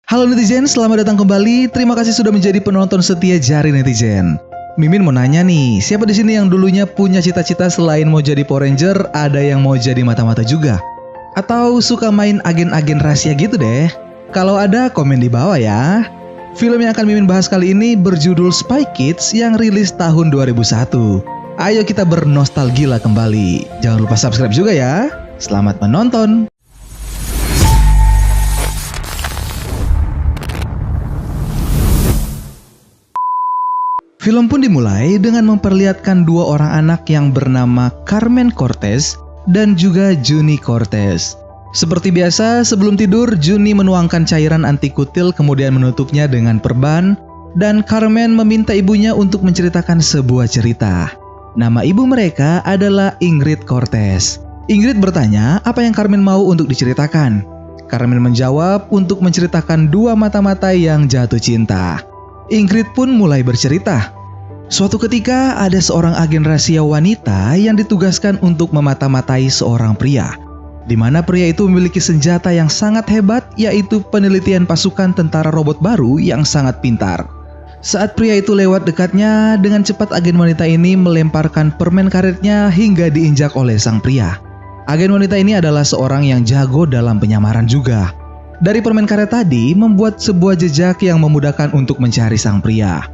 Halo netizen, selamat datang kembali. Terima kasih sudah menjadi penonton setia Jari Netizen. Mimin mau nanya nih, siapa di sini yang dulunya punya cita-cita selain mau jadi Power Ranger, ada yang mau jadi mata-mata juga? Atau suka main agen-agen rahasia gitu deh? Kalau ada, komen di bawah ya. Film yang akan Mimin bahas kali ini berjudul Spy Kids yang rilis tahun 2001. Ayo kita bernostalgia kembali. Jangan lupa subscribe juga ya. Selamat menonton. Film pun dimulai dengan memperlihatkan dua orang anak yang bernama Carmen Cortez dan juga Juni Cortez. Seperti biasa, sebelum tidur, Juni menuangkan cairan anti kutil kemudian menutupnya dengan perban, dan Carmen meminta ibunya untuk menceritakan sebuah cerita. Nama ibu mereka adalah Ingrid Cortez. Ingrid bertanya apa yang Carmen mau untuk diceritakan. Carmen menjawab untuk menceritakan dua mata-mata yang jatuh cinta. Ingrid pun mulai bercerita. Suatu ketika ada seorang agen rahasia wanita yang ditugaskan untuk memata-matai seorang pria, di mana pria itu memiliki senjata yang sangat hebat, yaitu penelitian pasukan tentara robot baru yang sangat pintar. Saat pria itu lewat dekatnya, dengan cepat agen wanita ini melemparkan permen karetnya hingga diinjak oleh sang pria. Agen wanita ini adalah seorang yang jago dalam penyamaran juga. Dari permen karet tadi membuat sebuah jejak yang memudahkan untuk mencari sang pria.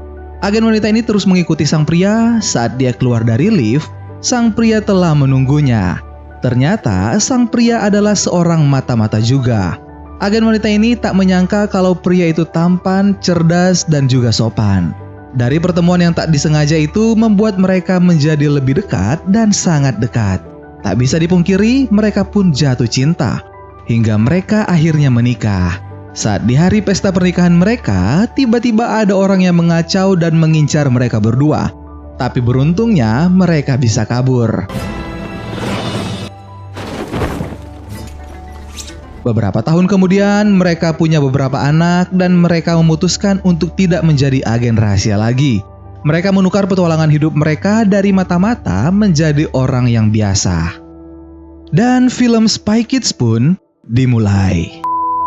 Agen wanita ini terus mengikuti sang pria. Saat dia keluar dari lift, sang pria telah menunggunya. Ternyata sang pria adalah seorang mata-mata juga. Agen wanita ini tak menyangka kalau pria itu tampan, cerdas, dan juga sopan. Dari pertemuan yang tak disengaja itu membuat mereka menjadi lebih dekat dan sangat dekat. Tak bisa dipungkiri, mereka pun jatuh cinta. Hingga mereka akhirnya menikah. Saat di hari pesta pernikahan mereka, tiba-tiba ada orang yang mengacau dan mengincar mereka berdua. Tapi beruntungnya mereka bisa kabur. Beberapa tahun kemudian, mereka punya beberapa anak dan mereka memutuskan untuk tidak menjadi agen rahasia lagi. Mereka menukar petualangan hidup mereka dari mata-mata menjadi orang yang biasa. Dan film Spy Kids pun dimulai.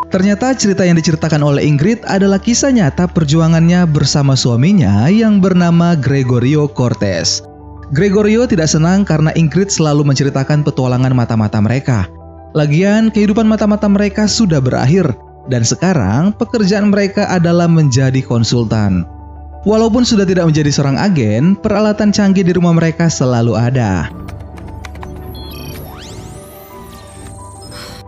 Ternyata cerita yang diceritakan oleh Ingrid adalah kisah nyata perjuangannya bersama suaminya yang bernama Gregorio Cortez. Gregorio tidak senang karena Ingrid selalu menceritakan petualangan mata-mata mereka. Lagian kehidupan mata-mata mereka sudah berakhir dan sekarang pekerjaan mereka adalah menjadi konsultan. Walaupun sudah tidak menjadi seorang agen, peralatan canggih di rumah mereka selalu ada.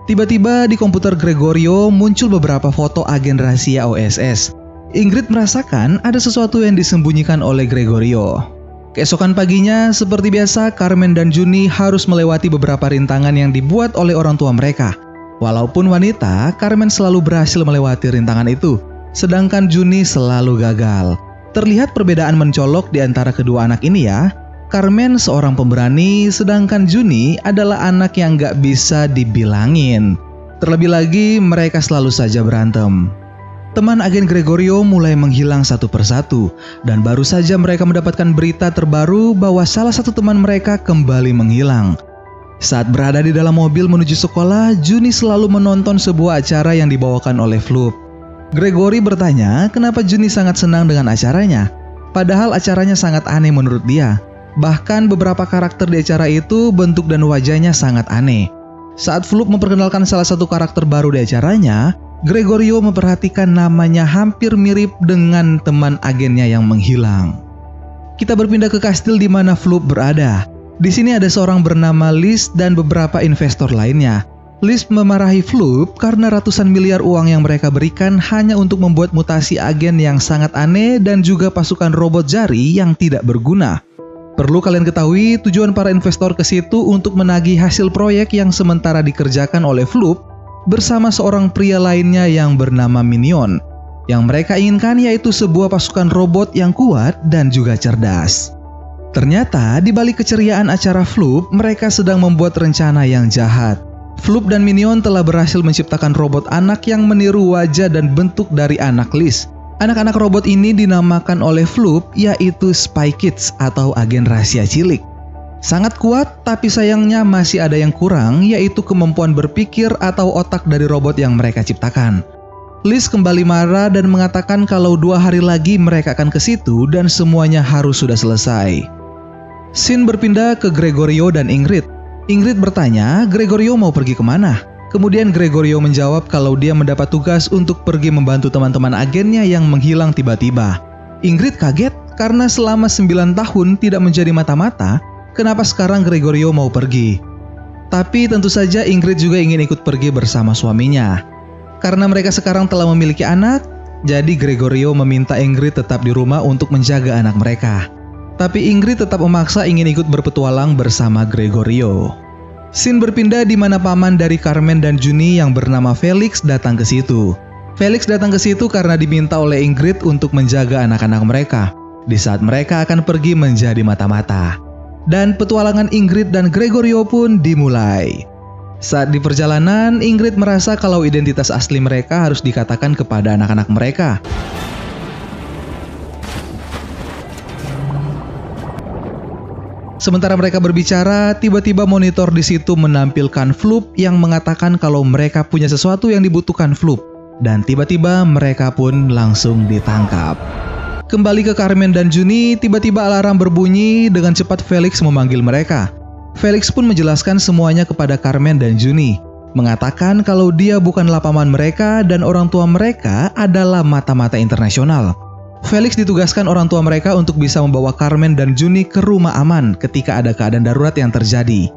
Tiba-tiba di komputer Gregorio muncul beberapa foto agen rahasia OSS. Ingrid merasakan ada sesuatu yang disembunyikan oleh Gregorio. Keesokan paginya, seperti biasa, Carmen dan Juni harus melewati beberapa rintangan yang dibuat oleh orang tua mereka. Walaupun wanita, Carmen selalu berhasil melewati rintangan itu, sedangkan Juni selalu gagal. Terlihat perbedaan mencolok di antara kedua anak ini ya. Carmen seorang pemberani, sedangkan Juni adalah anak yang gak bisa dibilangin. Terlebih lagi, mereka selalu saja berantem. Teman agen Gregorio mulai menghilang satu persatu, dan baru saja mereka mendapatkan berita terbaru bahwa salah satu teman mereka kembali menghilang. Saat berada di dalam mobil menuju sekolah, Juni selalu menonton sebuah acara yang dibawakan oleh Floop. Gregory bertanya kenapa Juni sangat senang dengan acaranya, padahal acaranya sangat aneh menurut dia. Bahkan beberapa karakter di acara itu bentuk dan wajahnya sangat aneh. Saat Floop memperkenalkan salah satu karakter baru di acaranya, Gregorio memperhatikan namanya hampir mirip dengan teman agennya yang menghilang. Kita berpindah ke kastil di mana Floop berada. Di sini ada seorang bernama Liz dan beberapa investor lainnya. Liz memarahi Floop karena ratusan miliar uang yang mereka berikan hanya untuk membuat mutasi agen yang sangat aneh dan juga pasukan robot jari yang tidak berguna. Perlu kalian ketahui, tujuan para investor ke situ untuk menagih hasil proyek yang sementara dikerjakan oleh Floop bersama seorang pria lainnya yang bernama Minion. Yang mereka inginkan yaitu sebuah pasukan robot yang kuat dan juga cerdas. Ternyata di balik keceriaan acara Floop, mereka sedang membuat rencana yang jahat. Floop dan Minion telah berhasil menciptakan robot anak yang meniru wajah dan bentuk dari anak Liz. Anak-anak robot ini dinamakan oleh Floop yaitu Spy Kids atau agen rahasia cilik. Sangat kuat, tapi sayangnya masih ada yang kurang, yaitu kemampuan berpikir atau otak dari robot yang mereka ciptakan. Liz kembali marah dan mengatakan kalau 2 hari lagi mereka akan ke situ dan semuanya harus sudah selesai. Scene berpindah ke Gregorio dan Ingrid. Ingrid bertanya Gregorio mau pergi kemana. Kemudian Gregorio menjawab kalau dia mendapat tugas untuk pergi membantu teman-teman agennya yang menghilang tiba-tiba. Ingrid kaget karena selama 9 tahun tidak menjadi mata-mata, kenapa sekarang Gregorio mau pergi? Tapi tentu saja Ingrid juga ingin ikut pergi bersama suaminya. Karena mereka sekarang telah memiliki anak, jadi Gregorio meminta Ingrid tetap di rumah untuk menjaga anak mereka. Tapi Ingrid tetap memaksa ingin ikut berpetualang bersama Gregorio. Scene berpindah di mana paman dari Carmen dan Juni yang bernama Felix datang ke situ. Felix datang ke situ karena diminta oleh Ingrid untuk menjaga anak-anak mereka di saat mereka akan pergi menjadi mata-mata. Dan petualangan Ingrid dan Gregorio pun dimulai. Saat di perjalanan, Ingrid merasa kalau identitas asli mereka harus dikatakan kepada anak-anak mereka. Sementara mereka berbicara, tiba-tiba monitor di situ menampilkan Floop yang mengatakan kalau mereka punya sesuatu yang dibutuhkan Floop. Dan tiba-tiba mereka pun langsung ditangkap. Kembali ke Carmen dan Juni, tiba-tiba alarm berbunyi. Dengan cepat Felix memanggil mereka. Felix pun menjelaskan semuanya kepada Carmen dan Juni, mengatakan kalau dia bukanlah paman mereka dan orang tua mereka adalah mata-mata internasional. Felix ditugaskan orang tua mereka untuk bisa membawa Carmen dan Juni ke rumah aman ketika ada keadaan darurat yang terjadi.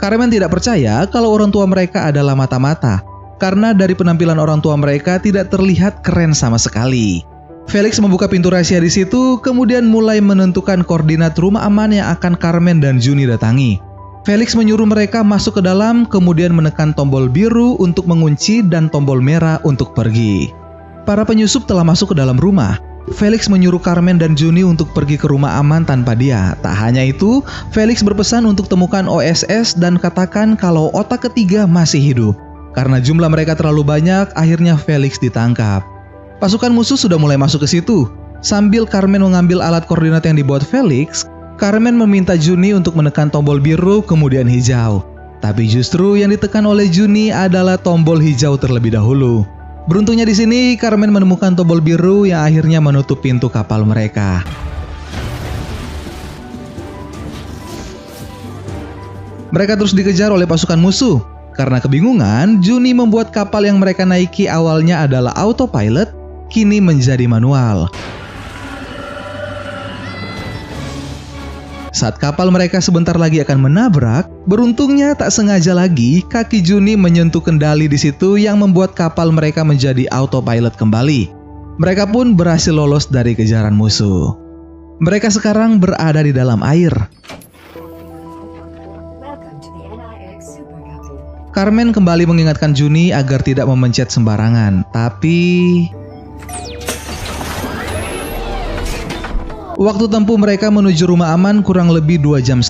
Carmen tidak percaya kalau orang tua mereka adalah mata-mata, karena dari penampilan orang tua mereka tidak terlihat keren sama sekali. Felix membuka pintu rahasia di situ, kemudian mulai menentukan koordinat rumah aman yang akan Carmen dan Juni datangi. Felix menyuruh mereka masuk ke dalam, kemudian menekan tombol biru untuk mengunci dan tombol merah untuk pergi. Para penyusup telah masuk ke dalam rumah. Felix menyuruh Carmen dan Juni untuk pergi ke rumah aman tanpa dia. Tak hanya itu, Felix berpesan untuk temukan OSS dan katakan kalau otak ketiga masih hidup. Karena jumlah mereka terlalu banyak, akhirnya Felix ditangkap. Pasukan musuh sudah mulai masuk ke situ. Sambil Carmen mengambil alat koordinat yang dibuat Felix, Carmen meminta Juni untuk menekan tombol biru kemudian hijau. Tapi justru yang ditekan oleh Juni adalah tombol hijau terlebih dahulu. Beruntungnya di sini Carmen menemukan tombol biru yang akhirnya menutup pintu kapal mereka. Mereka terus dikejar oleh pasukan musuh. Karena kebingungan, Juni membuat kapal yang mereka naiki awalnya adalah autopilot, kini menjadi manual. Saat kapal mereka sebentar lagi akan menabrak, beruntungnya tak sengaja lagi kaki Juni menyentuh kendali di situ yang membuat kapal mereka menjadi autopilot kembali. Mereka pun berhasil lolos dari kejaran musuh. Mereka sekarang berada di dalam air. Carmen kembali mengingatkan Juni agar tidak memencet sembarangan, tapi waktu tempuh mereka menuju rumah aman kurang lebih 2,5 jam.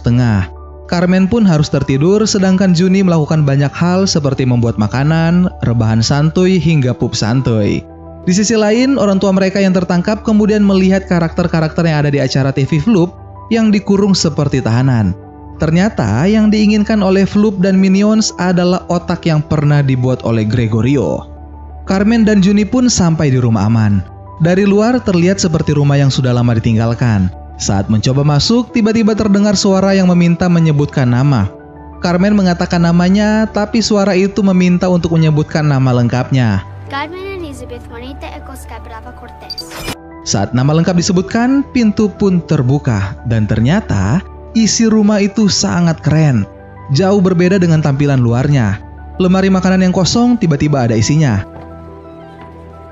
Carmen pun harus tertidur, sedangkan Juni melakukan banyak hal seperti membuat makanan, rebahan santuy, hingga pup santuy. Di sisi lain, orang tua mereka yang tertangkap kemudian melihat karakter-karakter yang ada di acara TV Floop yang dikurung seperti tahanan. Ternyata yang diinginkan oleh Floop dan Minions adalah otak yang pernah dibuat oleh Gregorio. Carmen dan Juni pun sampai di rumah aman. Dari luar terlihat seperti rumah yang sudah lama ditinggalkan. Saat mencoba masuk, tiba-tiba terdengar suara yang meminta menyebutkan nama. Carmen mengatakan namanya, tapi suara itu meminta untuk menyebutkan nama lengkapnya. Carmen Elizabeth Juanita Ecosca Brava Cortez. Saat nama lengkap disebutkan, pintu pun terbuka. Dan ternyata, isi rumah itu sangat keren. Jauh berbeda dengan tampilan luarnya. Lemari makanan yang kosong tiba-tiba ada isinya.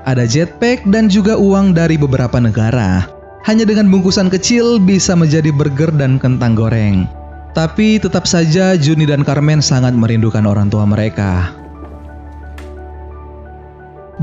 Ada jetpack dan juga uang dari beberapa negara. Hanya dengan bungkusan kecil bisa menjadi burger dan kentang goreng. Tapi tetap saja Juni dan Carmen sangat merindukan orang tua mereka.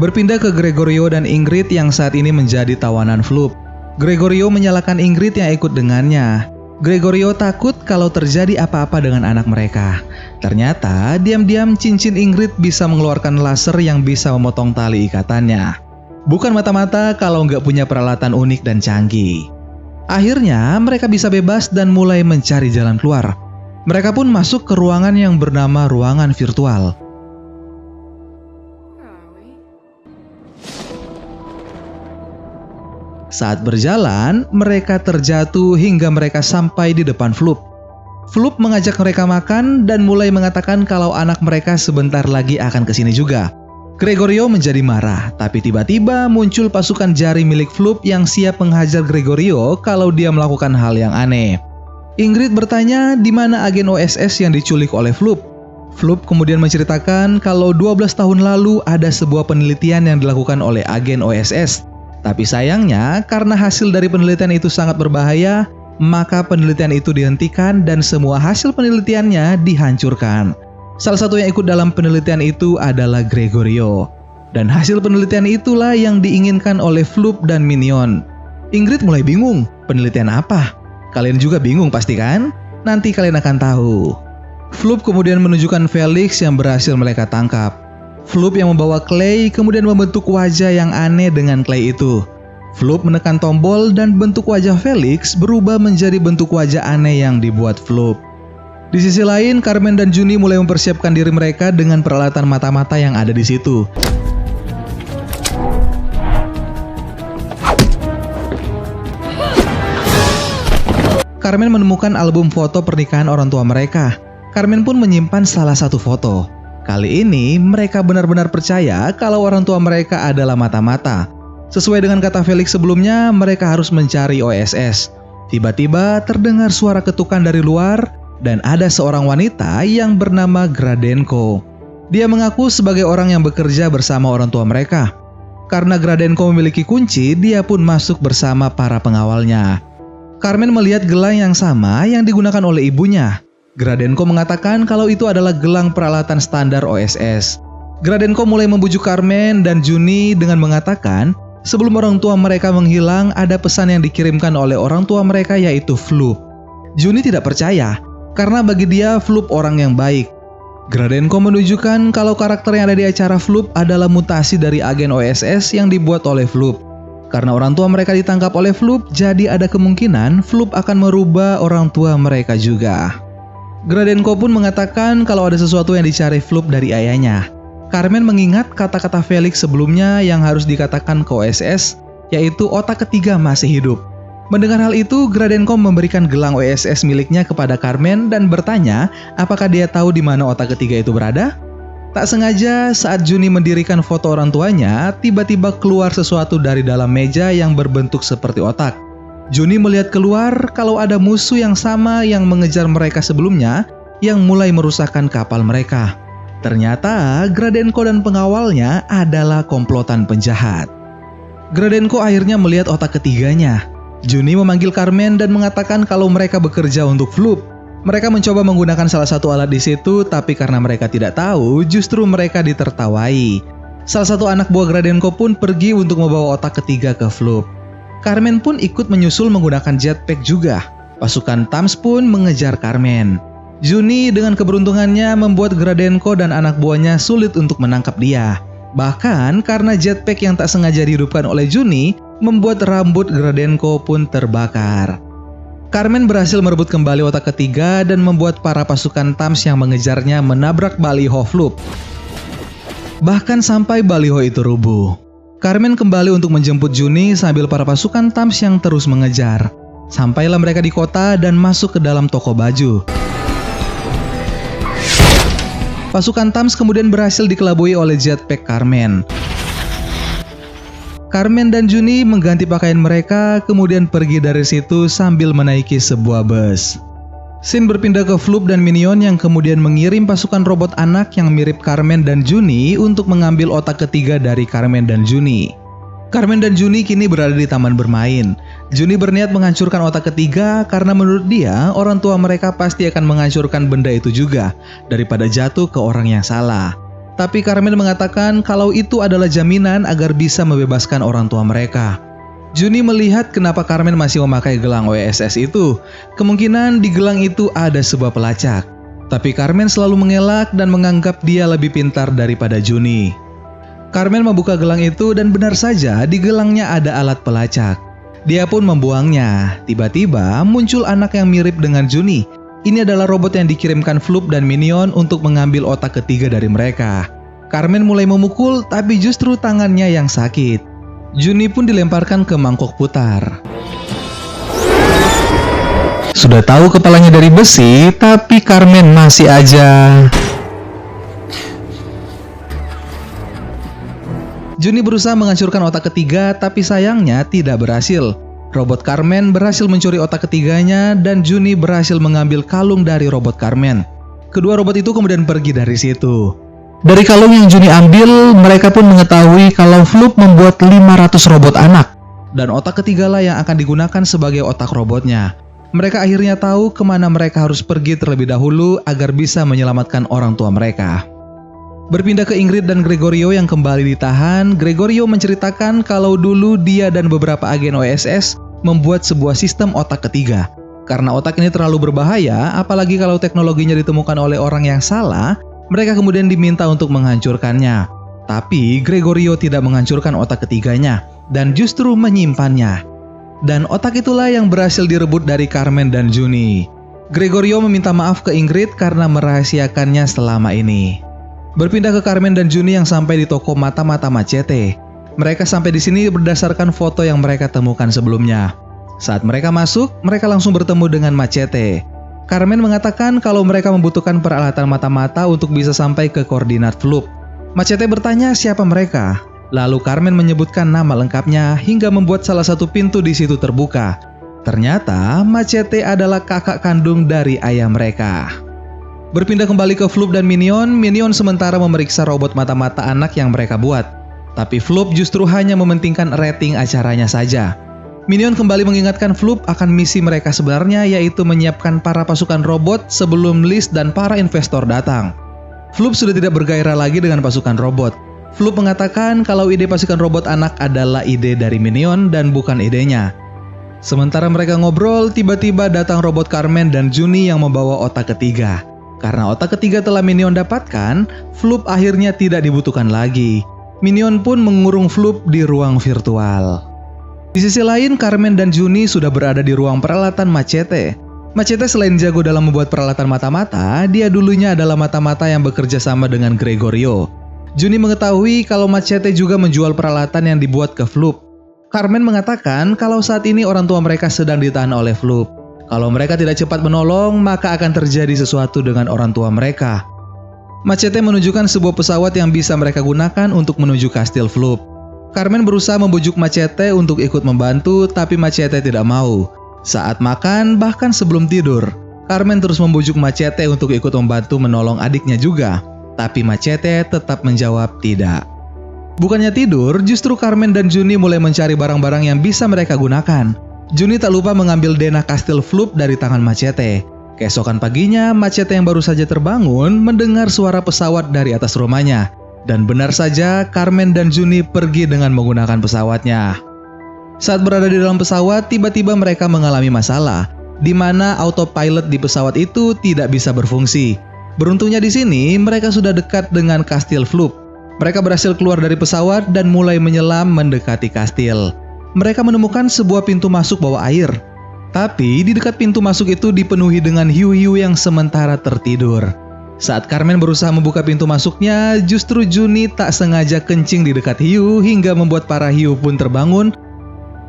Berpindah ke Gregorio dan Ingrid yang saat ini menjadi tawanan Floop. Gregorio menyalahkan Ingrid yang ikut dengannya. Gregorio takut kalau terjadi apa-apa dengan anak mereka. Ternyata diam-diam cincin Ingrid bisa mengeluarkan laser yang bisa memotong tali ikatannya. Bukan mata-mata kalau nggak punya peralatan unik dan canggih. Akhirnya mereka bisa bebas dan mulai mencari jalan keluar. Mereka pun masuk ke ruangan yang bernama ruangan virtual. Saat berjalan, mereka terjatuh hingga mereka sampai di depan Floop. Floop mengajak mereka makan dan mulai mengatakan kalau anak mereka sebentar lagi akan kesini juga. Gregorio menjadi marah, tapi tiba-tiba muncul pasukan jari milik Floop yang siap menghajar Gregorio kalau dia melakukan hal yang aneh. Ingrid bertanya di mana agen OSS yang diculik oleh Floop. Floop kemudian menceritakan kalau 12 tahun lalu ada sebuah penelitian yang dilakukan oleh agen OSS. Tapi sayangnya, karena hasil dari penelitian itu sangat berbahaya, maka penelitian itu dihentikan dan semua hasil penelitiannya dihancurkan. Salah satu yang ikut dalam penelitian itu adalah Gregorio. Dan hasil penelitian itulah yang diinginkan oleh Floop dan Minion. Ingrid mulai bingung, penelitian apa? Kalian juga bingung pasti kan? Nanti kalian akan tahu. Floop kemudian menunjukkan Felix yang berhasil mereka tangkap. Floop yang membawa Clay kemudian membentuk wajah yang aneh dengan Clay itu. Floop menekan tombol dan bentuk wajah Felix berubah menjadi bentuk wajah aneh yang dibuat Floop. Di sisi lain, Carmen dan Juni mulai mempersiapkan diri mereka dengan peralatan mata-mata yang ada di situ. Carmen menemukan album foto pernikahan orang tua mereka. Carmen pun menyimpan salah satu foto. Kali ini mereka benar-benar percaya kalau orang tua mereka adalah mata-mata. Sesuai dengan kata Felix sebelumnya, mereka harus mencari OSS. Tiba-tiba terdengar suara ketukan dari luar dan ada seorang wanita yang bernama Gradenko. Dia mengaku sebagai orang yang bekerja bersama orang tua mereka. Karena Gradenko memiliki kunci, dia pun masuk bersama para pengawalnya. Carmen melihat gelang yang sama yang digunakan oleh ibunya. Gradenko mengatakan kalau itu adalah gelang peralatan standar OSS. Gradenko mulai membujuk Carmen dan Juni dengan mengatakan sebelum orang tua mereka menghilang ada pesan yang dikirimkan oleh orang tua mereka yaitu Floop. Juni tidak percaya karena bagi dia Floop orang yang baik. Gradenko menunjukkan kalau karakter yang ada di acara Floop adalah mutasi dari agen OSS yang dibuat oleh Floop. Karena orang tua mereka ditangkap oleh Floop, jadi ada kemungkinan Floop akan merubah orang tua mereka juga. Gradenko pun mengatakan kalau ada sesuatu yang dicari Floop dari ayahnya. Carmen mengingat kata-kata Felix sebelumnya yang harus dikatakan ke OSS, yaitu otak ketiga masih hidup. Mendengar hal itu, Gradenko memberikan gelang OSS miliknya kepada Carmen dan bertanya apakah dia tahu di mana otak ketiga itu berada. Tak sengaja saat Juni mendirikan foto orang tuanya, tiba-tiba keluar sesuatu dari dalam meja yang berbentuk seperti otak. Juni melihat keluar kalau ada musuh yang sama yang mengejar mereka sebelumnya yang mulai merusakkan kapal mereka. Ternyata Gradenko dan pengawalnya adalah komplotan penjahat. Gradenko akhirnya melihat otak ketiganya. Juni memanggil Carmen dan mengatakan kalau mereka bekerja untuk Floop. Mereka mencoba menggunakan salah satu alat di situ, tapi karena mereka tidak tahu, justru mereka ditertawai. Salah satu anak buah Gradenko pun pergi untuk membawa otak ketiga ke Floop. Carmen pun ikut menyusul menggunakan jetpack juga. Pasukan Tams pun mengejar Carmen. Juni dengan keberuntungannya membuat Gradenko dan anak buahnya sulit untuk menangkap dia. Bahkan karena jetpack yang tak sengaja dihidupkan oleh Juni, membuat rambut Gradenko pun terbakar. Carmen berhasil merebut kembali otak ketiga dan membuat para pasukan Tams yang mengejarnya menabrak baliho Floop. Bahkan sampai baliho itu rubuh. Carmen kembali untuk menjemput Juni sambil para pasukan Tams yang terus mengejar. Sampailah mereka di kota dan masuk ke dalam toko baju. Pasukan Tams kemudian berhasil dikelabui oleh jetpack Carmen. Carmen dan Juni mengganti pakaian mereka, kemudian pergi dari situ sambil menaiki sebuah bus. Scene berpindah ke Floop dan Minion yang kemudian mengirim pasukan robot anak yang mirip Carmen dan Juni untuk mengambil otak ketiga dari Carmen dan Juni. Carmen dan Juni kini berada di taman bermain. Juni berniat menghancurkan otak ketiga karena menurut dia orang tua mereka pasti akan menghancurkan benda itu juga daripada jatuh ke orang yang salah. Tapi Carmen mengatakan kalau itu adalah jaminan agar bisa membebaskan orang tua mereka. Juni melihat kenapa Carmen masih memakai gelang OSS itu. Kemungkinan di gelang itu ada sebuah pelacak. Tapi Carmen selalu mengelak dan menganggap dia lebih pintar daripada Juni. Carmen membuka gelang itu dan benar saja di gelangnya ada alat pelacak. Dia pun membuangnya. Tiba-tiba muncul anak yang mirip dengan Juni. Ini adalah robot yang dikirimkan Floop dan Minion untuk mengambil otak ketiga dari mereka. Carmen mulai memukul tapi justru tangannya yang sakit. Juni pun dilemparkan ke mangkok putar. Sudah tahu kepalanya dari besi, tapi Carmen masih aja. Juni berusaha menghancurkan otak ketiga, tapi sayangnya tidak berhasil. Robot Carmen berhasil mencuri otak ketiganya dan Juni berhasil mengambil kalung dari robot Carmen. Kedua robot itu kemudian pergi dari situ. Dari kalung yang Juni ambil, mereka pun mengetahui kalau Floop membuat 500 robot anak. Dan otak ketigalah yang akan digunakan sebagai otak robotnya. Mereka akhirnya tahu kemana mereka harus pergi terlebih dahulu agar bisa menyelamatkan orang tua mereka. Berpindah ke Ingrid dan Gregorio yang kembali ditahan, Gregorio menceritakan kalau dulu dia dan beberapa agen OSS membuat sebuah sistem otak ketiga. Karena otak ini terlalu berbahaya, apalagi kalau teknologinya ditemukan oleh orang yang salah, mereka kemudian diminta untuk menghancurkannya. Tapi Gregorio tidak menghancurkan otak ketiganya, dan justru menyimpannya. Dan otak itulah yang berhasil direbut dari Carmen dan Juni. Gregorio meminta maaf ke Ingrid karena merahasiakannya selama ini. Berpindah ke Carmen dan Juni yang sampai di toko mata-mata Machete. Mereka sampai di sini berdasarkan foto yang mereka temukan sebelumnya. Saat mereka masuk, mereka langsung bertemu dengan Machete. Carmen mengatakan kalau mereka membutuhkan peralatan mata-mata untuk bisa sampai ke koordinat Floop. Machete bertanya siapa mereka. Lalu Carmen menyebutkan nama lengkapnya hingga membuat salah satu pintu di situ terbuka. Ternyata Machete adalah kakak kandung dari ayah mereka. Berpindah kembali ke Floop dan Minion, Minion sementara memeriksa robot mata-mata anak yang mereka buat. Tapi Floop justru hanya mementingkan rating acaranya saja. Minion kembali mengingatkan Floop akan misi mereka sebenarnya, yaitu menyiapkan para pasukan robot sebelum Liz dan para investor datang. Floop sudah tidak bergairah lagi dengan pasukan robot. Floop mengatakan kalau ide pasukan robot anak adalah ide dari Minion dan bukan idenya. Sementara mereka ngobrol, tiba-tiba datang robot Carmen dan Juni yang membawa otak ketiga. Karena otak ketiga telah Minion dapatkan, Floop akhirnya tidak dibutuhkan lagi. Minion pun mengurung Floop di ruang virtual. Di sisi lain, Carmen dan Juni sudah berada di ruang peralatan Machete. Machete selain jago dalam membuat peralatan mata-mata, dia dulunya adalah mata-mata yang bekerja sama dengan Gregorio. Juni mengetahui kalau Machete juga menjual peralatan yang dibuat ke Floop. Carmen mengatakan kalau saat ini orang tua mereka sedang ditahan oleh Floop. Kalau mereka tidak cepat menolong, maka akan terjadi sesuatu dengan orang tua mereka. Machete menunjukkan sebuah pesawat yang bisa mereka gunakan untuk menuju kastil Floop. Carmen berusaha membujuk Machete untuk ikut membantu, tapi Machete tidak mau. Saat makan, bahkan sebelum tidur, Carmen terus membujuk Machete untuk ikut membantu menolong adiknya juga. Tapi Machete tetap menjawab tidak. Bukannya tidur, justru Carmen dan Juni mulai mencari barang-barang yang bisa mereka gunakan. Juni tak lupa mengambil denah kastil Floop dari tangan Machete. Keesokan paginya, Machete yang baru saja terbangun mendengar suara pesawat dari atas rumahnya. Dan benar saja, Carmen dan Juni pergi dengan menggunakan pesawatnya. Saat berada di dalam pesawat, tiba-tiba mereka mengalami masalah, di mana autopilot di pesawat itu tidak bisa berfungsi. Beruntungnya di sini, mereka sudah dekat dengan kastil Floop. Mereka berhasil keluar dari pesawat dan mulai menyelam mendekati kastil. Mereka menemukan sebuah pintu masuk bawah air. Tapi di dekat pintu masuk itu dipenuhi dengan hiu-hiu yang sementara tertidur. Saat Carmen berusaha membuka pintu masuknya, justru Juni tak sengaja kencing di dekat hiu hingga membuat para hiu pun terbangun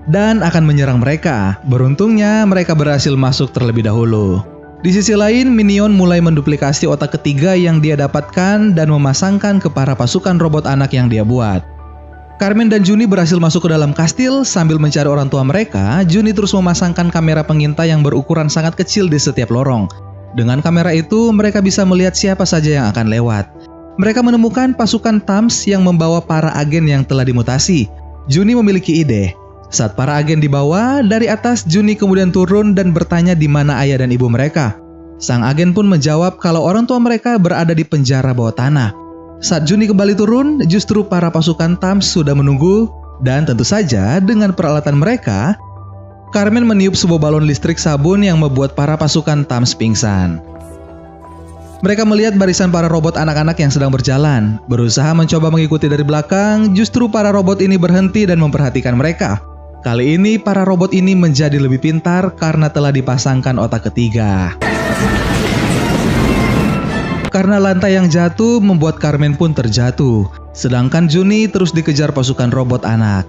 dan akan menyerang mereka. Beruntungnya mereka berhasil masuk terlebih dahulu. Di sisi lain, Minion mulai menduplikasi otak ketiga yang dia dapatkan dan memasangkan ke para pasukan robot anak yang dia buat. Carmen dan Juni berhasil masuk ke dalam kastil sambil mencari orang tua mereka. Juni terus memasangkan kamera pengintai yang berukuran sangat kecil di setiap lorong. Dengan kamera itu, mereka bisa melihat siapa saja yang akan lewat. Mereka menemukan pasukan TAMS yang membawa para agen yang telah dimutasi. Juni memiliki ide. Saat para agen dibawa, dari atas Juni kemudian turun dan bertanya di mana ayah dan ibu mereka. Sang agen pun menjawab kalau orang tua mereka berada di penjara bawah tanah. Saat Juni kembali turun, justru para pasukan TAMS sudah menunggu, dan tentu saja dengan peralatan mereka, Carmen meniup sebuah balon listrik sabun yang membuat para pasukan TAMS pingsan. Mereka melihat barisan para robot anak-anak yang sedang berjalan, berusaha mencoba mengikuti dari belakang. Justru para robot ini berhenti dan memperhatikan mereka. Kali ini para robot ini menjadi lebih pintar karena telah dipasangkan otak ketiga. Karena lantai yang jatuh membuat Carmen pun terjatuh, sedangkan Juni terus dikejar pasukan robot anak.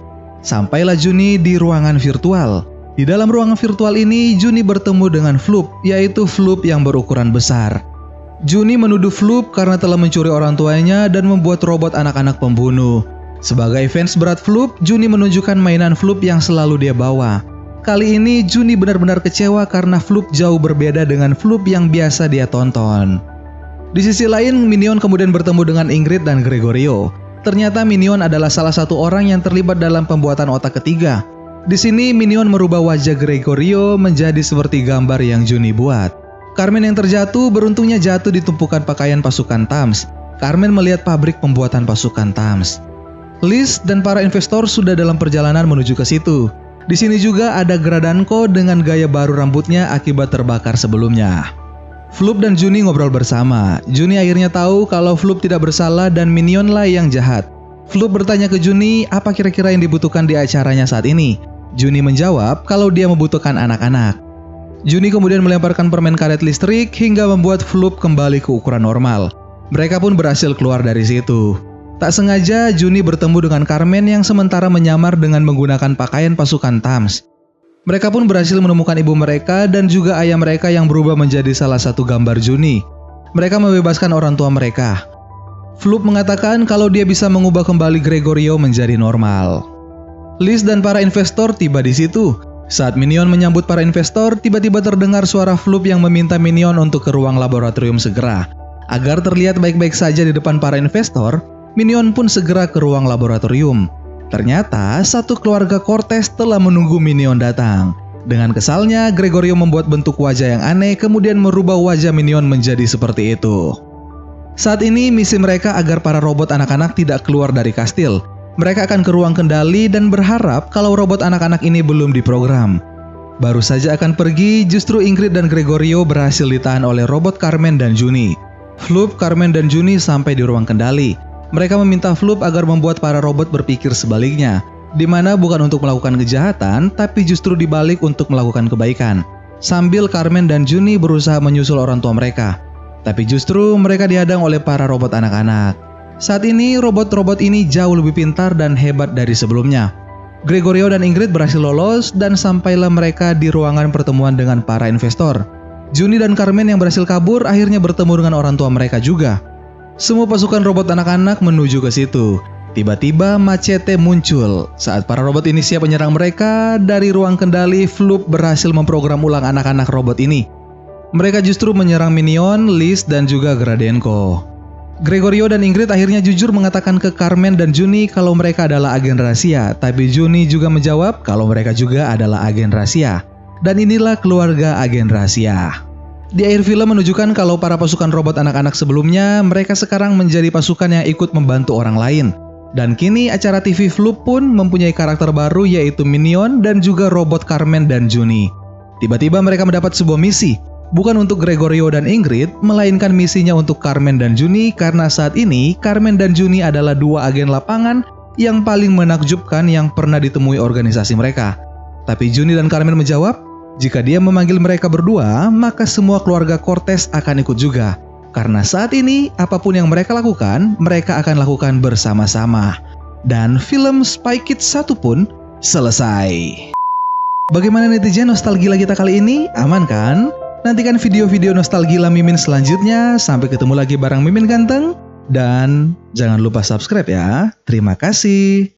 Sampailah Juni di ruangan virtual. Di dalam ruangan virtual ini, Juni bertemu dengan Floop, yaitu Floop yang berukuran besar. Juni menuduh Floop karena telah mencuri orang tuanya dan membuat robot anak-anak pembunuh. Sebagai fans berat Floop, Juni menunjukkan mainan Floop yang selalu dia bawa. Kali ini Juni benar-benar kecewa karena Floop jauh berbeda dengan Floop yang biasa dia tonton. Di sisi lain, Minion kemudian bertemu dengan Ingrid dan Gregorio. Ternyata Minion adalah salah satu orang yang terlibat dalam pembuatan otak ketiga. Di sini Minion merubah wajah Gregorio menjadi seperti gambar yang Juni buat. Carmen yang terjatuh beruntungnya jatuh di tumpukan pakaian pasukan Tams. Carmen melihat pabrik pembuatan pasukan Tams. Liz dan para investor sudah dalam perjalanan menuju ke situ. Di sini juga ada Gradanko dengan gaya baru rambutnya akibat terbakar sebelumnya. Floop dan Juni ngobrol bersama. Juni akhirnya tahu kalau Floop tidak bersalah dan Minion lah yang jahat. Floop bertanya ke Juni apa kira-kira yang dibutuhkan di acaranya saat ini. Juni menjawab kalau dia membutuhkan anak-anak. Juni kemudian melemparkan permen karet listrik hingga membuat Floop kembali ke ukuran normal. Mereka pun berhasil keluar dari situ. Tak sengaja Juni bertemu dengan Carmen yang sementara menyamar dengan menggunakan pakaian pasukan Tams. Mereka pun berhasil menemukan ibu mereka dan juga ayah mereka yang berubah menjadi salah satu gambar Juni. Mereka membebaskan orang tua mereka. Floop mengatakan kalau dia bisa mengubah kembali Gregorio menjadi normal. Liz dan para investor tiba di situ. Saat Minion menyambut para investor, tiba-tiba terdengar suara Floop yang meminta Minion untuk ke ruang laboratorium segera. Agar terlihat baik-baik saja di depan para investor, Minion pun segera ke ruang laboratorium. Ternyata satu keluarga Cortez telah menunggu Minion datang. Dengan kesalnya, Gregorio membuat bentuk wajah yang aneh kemudian merubah wajah Minion menjadi seperti itu. Saat ini misi mereka agar para robot anak-anak tidak keluar dari kastil. Mereka akan ke ruang kendali dan berharap kalau robot anak-anak ini belum diprogram. Baru saja akan pergi, justru Ingrid dan Gregorio berhasil ditahan oleh robot Carmen dan Juni. Floop, Carmen, dan Juni sampai di ruang kendali. Mereka meminta Floop agar membuat para robot berpikir sebaliknya, di mana bukan untuk melakukan kejahatan, tapi justru dibalik untuk melakukan kebaikan. Sambil Carmen dan Juni berusaha menyusul orang tua mereka, tapi justru mereka dihadang oleh para robot anak-anak. Saat ini robot-robot ini jauh lebih pintar dan hebat dari sebelumnya. Gregorio dan Ingrid berhasil lolos dan sampailah mereka di ruangan pertemuan dengan para investor. Juni dan Carmen yang berhasil kabur akhirnya bertemu dengan orang tua mereka juga. Semua pasukan robot anak-anak menuju ke situ. Tiba-tiba Machete muncul. Saat para robot ini siap menyerang mereka, dari ruang kendali Floop berhasil memprogram ulang anak-anak robot ini. Mereka justru menyerang Minion, Liz, dan juga Gradenko. Gregorio dan Ingrid akhirnya jujur mengatakan ke Carmen dan Juni kalau mereka adalah agen rahasia, tapi Juni juga menjawab kalau mereka juga adalah agen rahasia. Dan inilah keluarga agen rahasia. Di akhir film menunjukkan kalau para pasukan robot anak-anak sebelumnya, mereka sekarang menjadi pasukan yang ikut membantu orang lain. Dan kini acara TV Floop pun mempunyai karakter baru yaitu Minion dan juga robot Carmen dan Juni. Tiba-tiba mereka mendapat sebuah misi, bukan untuk Gregorio dan Ingrid, melainkan misinya untuk Carmen dan Juni karena saat ini Carmen dan Juni adalah dua agen lapangan yang paling menakjubkan yang pernah ditemui organisasi mereka. Tapi Juni dan Carmen menjawab, jika dia memanggil mereka berdua, maka semua keluarga Cortez akan ikut juga. Karena saat ini, apapun yang mereka lakukan, mereka akan lakukan bersama-sama. Dan film Spy Kids 1 pun selesai. Bagaimana netizen nostalgia kita kali ini? Aman kan? Nantikan video-video nostalgia Mimin selanjutnya. Sampai ketemu lagi bareng Mimin Ganteng. Dan jangan lupa subscribe ya. Terima kasih.